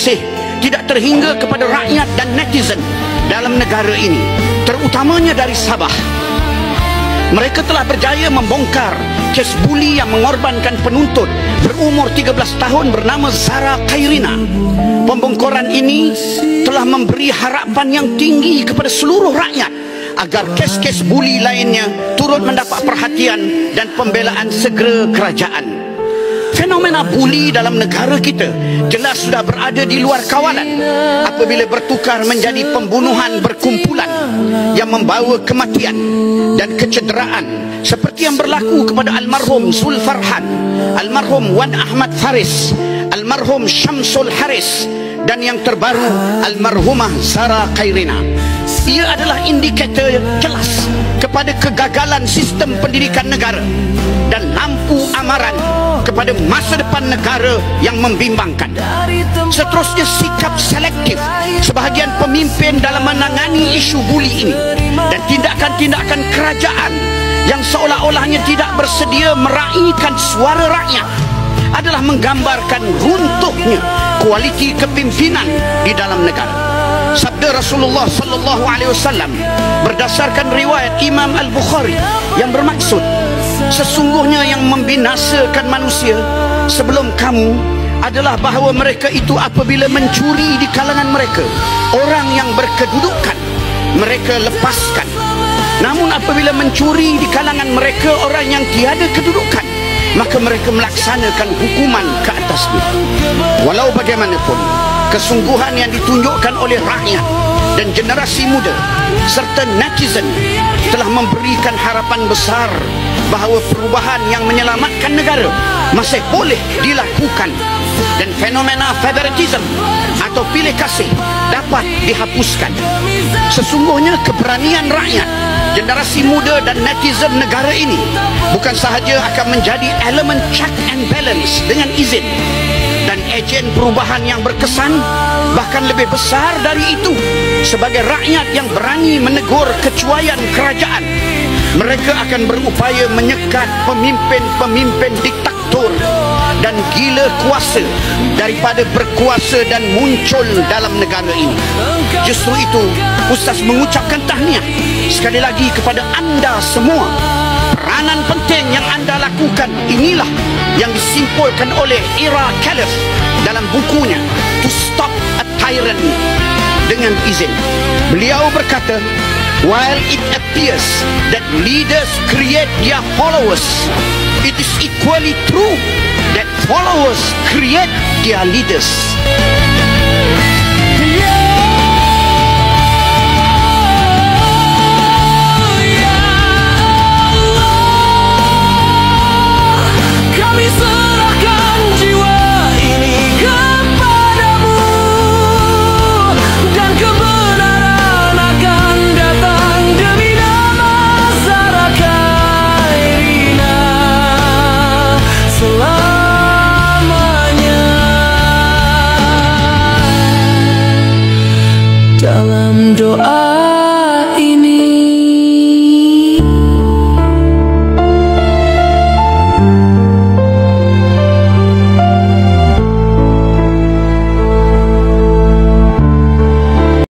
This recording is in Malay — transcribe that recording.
kasih tidak terhingga kepada rakyat dan netizen dalam negara ini, terutamanya dari Sabah. Mereka telah berjaya membongkar kes buli yang mengorbankan penuntut berumur 13 tahun bernama Zara Khairina. Pembongkaran ini telah memberi harapan yang tinggi kepada seluruh rakyat agar kes-kes buli lainnya turut mendapat perhatian dan pembelaan segera kerajaan. Fenomena buli dalam negara kita jelas sudah berada di luar kawalan apabila bertukar menjadi pembunuhan berkumpulan yang membawa kematian dan kecederaan seperti yang berlaku kepada almarhum Zul Farhan, almarhum Wan Ahmad Faris, almarhum Syamsul Haris, dan yang terbaru almarhumah Zara Khairina. Ia adalah indikator jelas kepada kegagalan sistem pendidikan negara dan lampu amaran kepada masa depan negara yang membimbangkan. Seterusnya, sikap selektif sebahagian pemimpin dalam menangani isu buli ini dan tindakan-tindakan kerajaan yang seolah-olahnya tidak bersedia meraihkan suara rakyat adalah menggambarkan runtuhnya kualiti kepimpinan di dalam negara. Sabda Rasulullah sallallahu alaihi wasallam berdasarkan riwayat Imam Al-Bukhari yang bermaksud, sesungguhnya yang membinasakan manusia sebelum kamu adalah bahawa mereka itu apabila mencuri di kalangan mereka orang yang berkedudukan, mereka lepaskan. Namun apabila mencuri di kalangan mereka orang yang tiada kedudukan, maka mereka melaksanakan hukuman ke atasnya. Walau bagaimanapun, kesungguhan yang ditunjukkan oleh rakyat dan generasi muda serta netizen telah memberikan harapan besar bahawa perubahan yang menyelamatkan negara masih boleh dilakukan dan fenomena favoritism atau pilih kasih dapat dihapuskan. Sesungguhnya keberanian rakyat, generasi muda dan netizen negara ini bukan sahaja akan menjadi elemen check and balance dengan izin dan ejen perubahan yang berkesan, bahkan lebih besar dari itu, sebagai rakyat yang berani menegur kecuaian kerajaan. Mereka akan berupaya menyekat pemimpin-pemimpin diktator dan gila kuasa daripada berkuasa dan muncul dalam negara ini. Justru itu, Ustaz mengucapkan tahniah sekali lagi kepada anda semua. Peranan penting yang anda lakukan inilah yang disimpulkan oleh Ira Khalif dalam bukunya To Stop a Tyranny. Dengan izin, beliau berkata, while it appears that leaders create their followers, it is equally true that followers create their leaders. Kami serahkan jiwa ini kepadamu, dan kebenaran akan datang demi nama Zara Khairina selamanya. Dalam doa